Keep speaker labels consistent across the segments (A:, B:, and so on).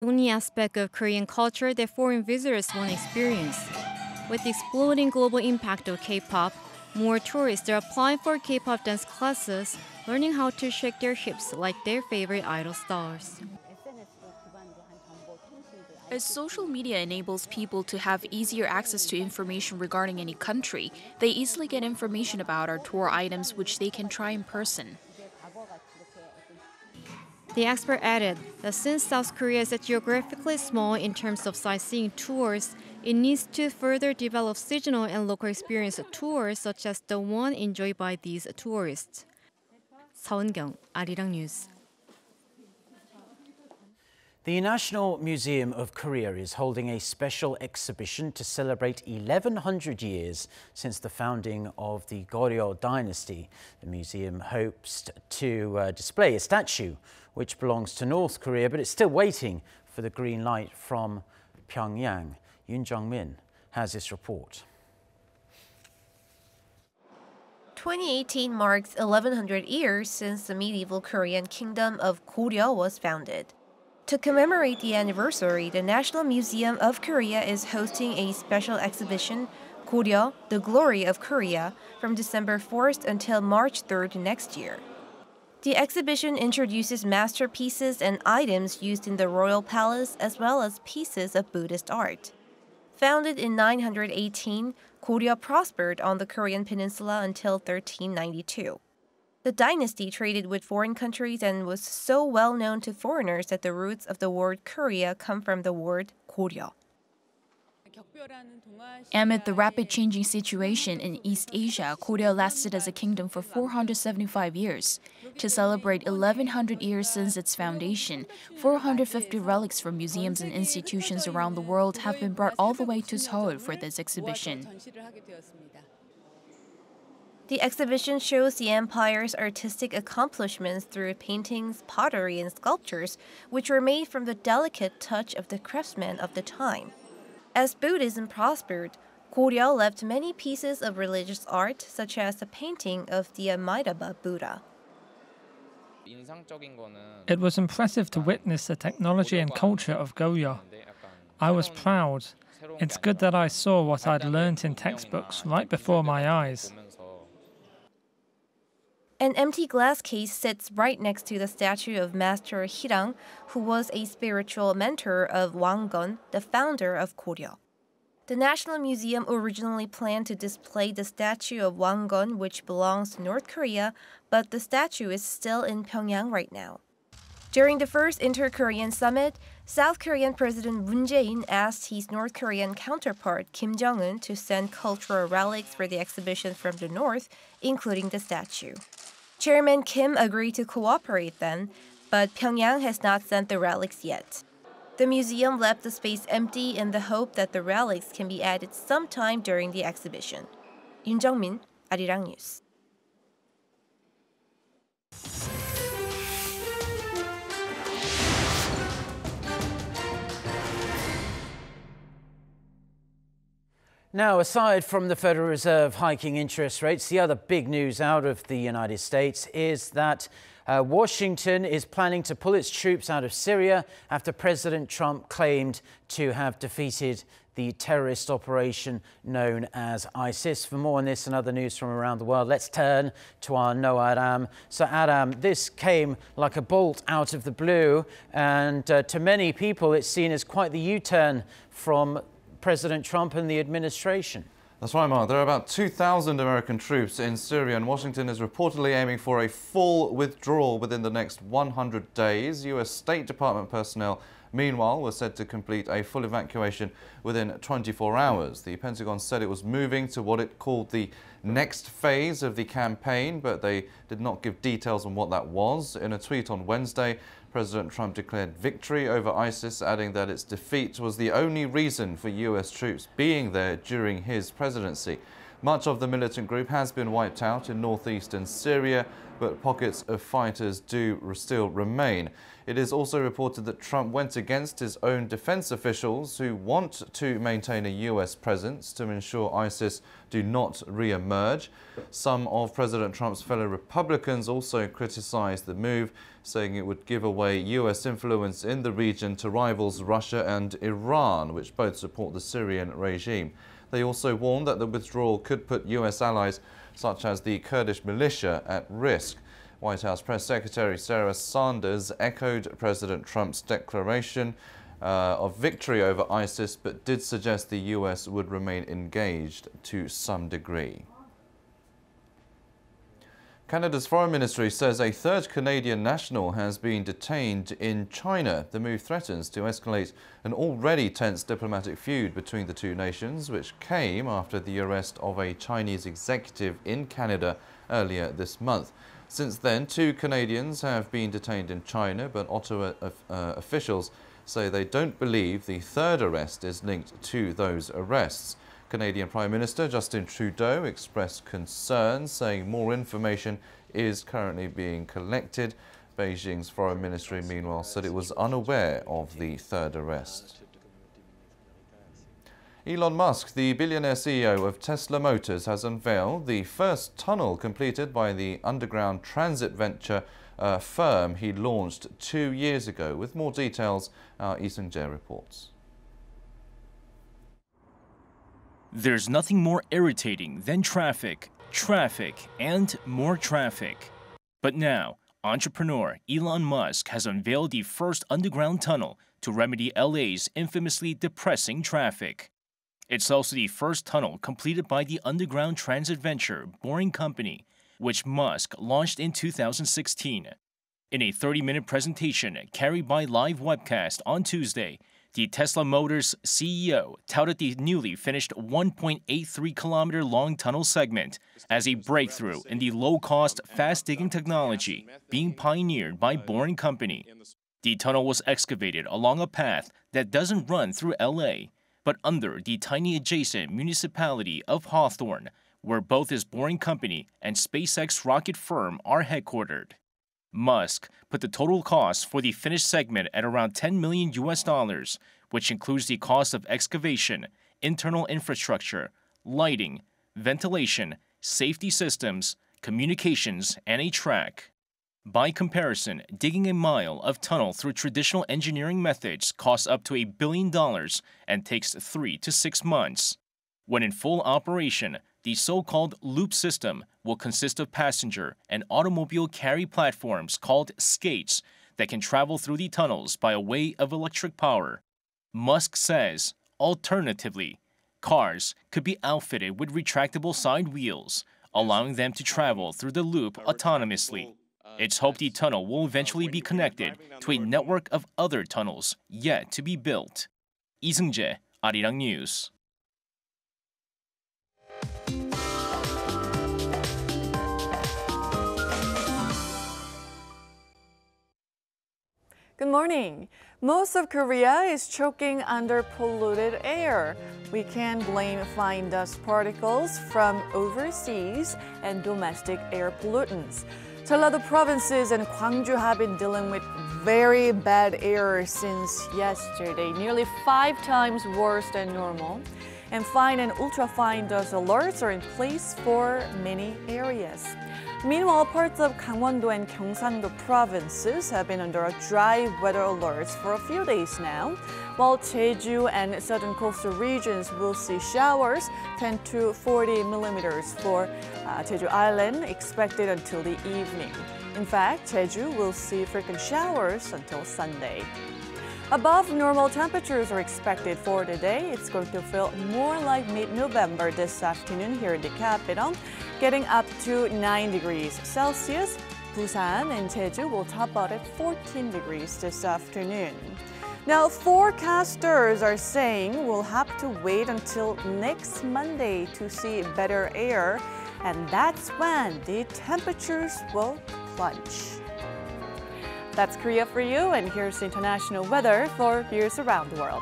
A: Only aspect of Korean culture that foreign visitors want to experience. With the exploding global impact of K-pop, more tourists are applying for K-pop dance classes, learning how to shake their hips like their favorite idol stars.
B: As social media enables people to have easier access to information regarding any country, they easily get information about our tour items which they can try in person.
A: The expert added that since South Korea is geographically small in terms of sightseeing tours, it needs to further develop seasonal and local experience tours such as the one enjoyed by these tourists. Gangneung, Arirang News.
C: The National Museum of Korea is holding a special exhibition to celebrate 1100 years since the founding of the Goryeo dynasty. The museum hopes to display a statue which belongs to North Korea, but it's still waiting for the green light from Pyongyang. Jong-un has this report.
D: 2018 marks 1100 years since the medieval Korean kingdom of Goryeo was founded. To commemorate the anniversary, the National Museum of Korea is hosting a special exhibition, Goryeo, The Glory of Korea, from December 4th until March 3rd next year. The exhibition introduces masterpieces and items used in the royal palace as well as pieces of Buddhist art. Founded in 918, Goryeo prospered on the Korean peninsula until 1392. The dynasty traded with foreign countries and was so well known to foreigners that the roots of the word Korea come from the word Goryeo.
B: Amid the rapid changing situation in East Asia, Goryeo lasted as a kingdom for 475 years. To celebrate 1100 years since its foundation, 450 relics from museums and institutions around the world have been brought all the way to Seoul for this exhibition.
D: The exhibition shows the empire's artistic accomplishments through paintings, pottery, and sculptures, which were made from the delicate touch of the craftsmen of the time. As Buddhism prospered, Goryeo left many pieces of religious art, such as the painting of the Amitabha Buddha.
E: It was impressive to witness the technology and culture of Goryeo. I was proud. It's good that I saw what I'd learnt in textbooks right before my eyes.
D: An empty glass case sits right next to the statue of Master Arirang, who was a spiritual mentor of Gangneung, the founder of Goryeo. The National Museum originally planned to display the statue of Gangneung, which belongs to North Korea, but the statue is still in Pyongyang right now. During the first Inter-Korean summit, South Korean President jae-in asked his North Korean counterpart Kim Jong-un to send cultural relics for the exhibition from the north, including the statue. Chairman Kim agreed to cooperate then, but Pyongyang has not sent the relics yet. The museum left the space empty in the hope that the relics can be added sometime during the exhibition. Yoon Jung-min, Arirang News.
C: Now, aside from the Federal Reserve hiking interest rates, the other big news out of the United States is that Washington is planning to pull its troops out of Syria after President Trump claimed to have defeated the terrorist operation known as ISIS. For more on this and other news from around the world, let's turn to our Noah Adam. So Adam, this came like a bolt out of the blue, and to many people it's seen as quite the U-turn from President Trump and the administration.
F: That's right, Mark. There are about 2,000 American troops in Syria, and Washington is reportedly aiming for a full withdrawal within the next 100 days. U.S. State Department personnel, meanwhile, were said to complete a full evacuation within 24 hours. The Pentagon said it was moving to what it called the next phase of the campaign, but they did not give details on what that was. In a tweet on Wednesday, President Trump declared victory over ISIS, adding that its defeat was the only reason for U.S. troops being there during his presidency. Much of the militant group has been wiped out in northeastern Syria, but pockets of fighters do still remain. It is also reported that Trump went against his own defense officials who want to maintain a US presence to ensure ISIS do not re-emerge. Some of President Trump's fellow Republicans also criticized the move, saying it would give away US influence in the region to rivals Russia and Iran, which both support the Syrian regime. They also warned that the withdrawal could put US allies such as the Kurdish militia at risk. White House Press Secretary Sarah Sanders echoed President Trump's declaration of victory over ISIS, but did suggest the US would remain engaged to some degree. Canada's Foreign Ministry says a third Canadian national has been detained in China. The move threatens to escalate an already tense diplomatic feud between the two nations, which came after the arrest of a Chinese executive in Canada earlier this month. Since then, 2 Canadians have been detained in China, but Ottawa officials say they don't believe the third arrest is linked to those arrests. Canadian Prime Minister Justin Trudeau expressed concerns, saying more information is currently being collected. Beijing's Foreign Ministry, meanwhile, said it was unaware of the third arrest. Elon Musk, the billionaire CEO of Tesla Motors, has unveiled the first tunnel completed by the underground transit venture firm he launched 2 years ago. With more details, our Jae-in reports.
G: There's nothing more irritating than traffic, and more traffic. But now, entrepreneur Elon Musk has unveiled the first underground tunnel to remedy LA's infamously depressing traffic. It's also the first tunnel completed by the underground transit venture Boring Company, which Musk launched in 2016. In a 30-minute presentation carried by live webcast on Tuesday, the Tesla Motors CEO touted the newly finished 1.83-kilometer long tunnel segment as a breakthrough in the low-cost, fast-digging technology being pioneered by Boring Company. The tunnel was excavated along a path that doesn't run through LA, but under the tiny adjacent municipality of Hawthorne, where both his Boring Company and SpaceX rocket firm are headquartered. Musk put the total cost for the finished segment at around $10 million, which includes the cost of excavation, internal infrastructure, lighting, ventilation, safety systems, communications, and a track. By comparison, digging a mile of tunnel through traditional engineering methods costs up to $1 billion and takes 3 to 6 months. When in full operation, the so-called loop system will consist of passenger and automobile carry platforms called skates that can travel through the tunnels by way of electric power. Musk says, alternatively, cars could be outfitted with retractable side wheels, allowing them to travel through the loop autonomously. It's hoped the tunnel will eventually be connected to a network of other tunnels yet to be built. 이승재, Arirang News.
H: Good morning. Most of Korea is choking under polluted air. We can blame fine dust particles from overseas and domestic air pollutants. Jeollado provinces and Gwangju have been dealing with very bad air since yesterday, nearly 5 times worse than normal. And fine and ultra-fine dust alerts are in place for many areas. Meanwhile, parts of Gangwon-do and Gyeongsang-do provinces have been under dry weather alerts for a few days now, while Jeju and southern coastal regions will see showers 10 to 40 millimeters for Jeju Island expected until the evening. In fact, Jeju will see frequent showers until Sunday. Above normal temperatures are expected for today. It's going to feel more like mid-November this afternoon here in the capital, getting up to 9 degrees Celsius. Busan and Jeju will top out at 14 degrees this afternoon. Now, forecasters are saying we'll have to wait until next Monday to see better air, and that's when the temperatures will plunge. That's Korea for you, and here's international weather for viewers around the world.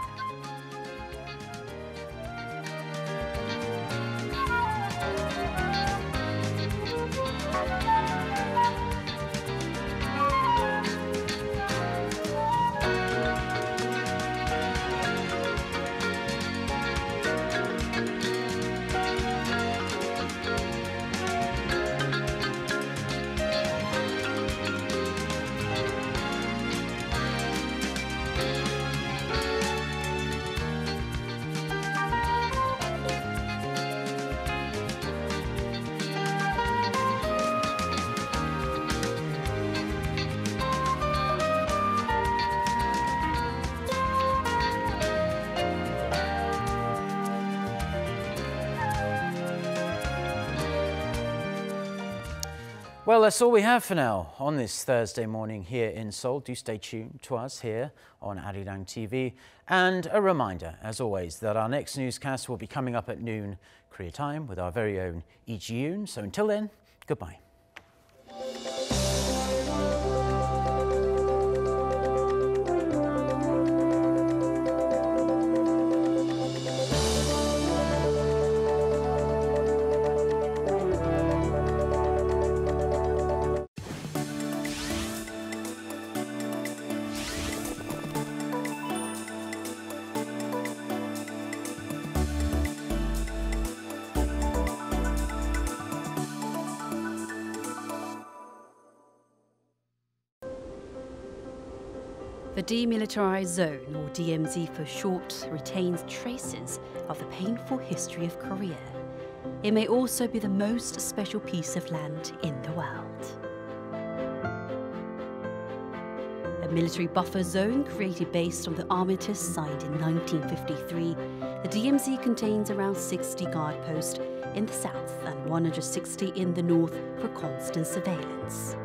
C: Well, that's all we have for now on this Thursday morning here in Seoul. Do stay tuned to us here on Arirang TV. And a reminder, as always, that our next newscast will be coming up at noon Korea time with our very own Lee. So until then, goodbye.
I: The Demilitarized Zone, or DMZ for short, retains traces of the painful history of Korea. It may also be the most special piece of land in the world. A military buffer zone created based on the armistice signed in 1953, the DMZ contains around 60 guard posts in the south and 160 in the north for constant surveillance.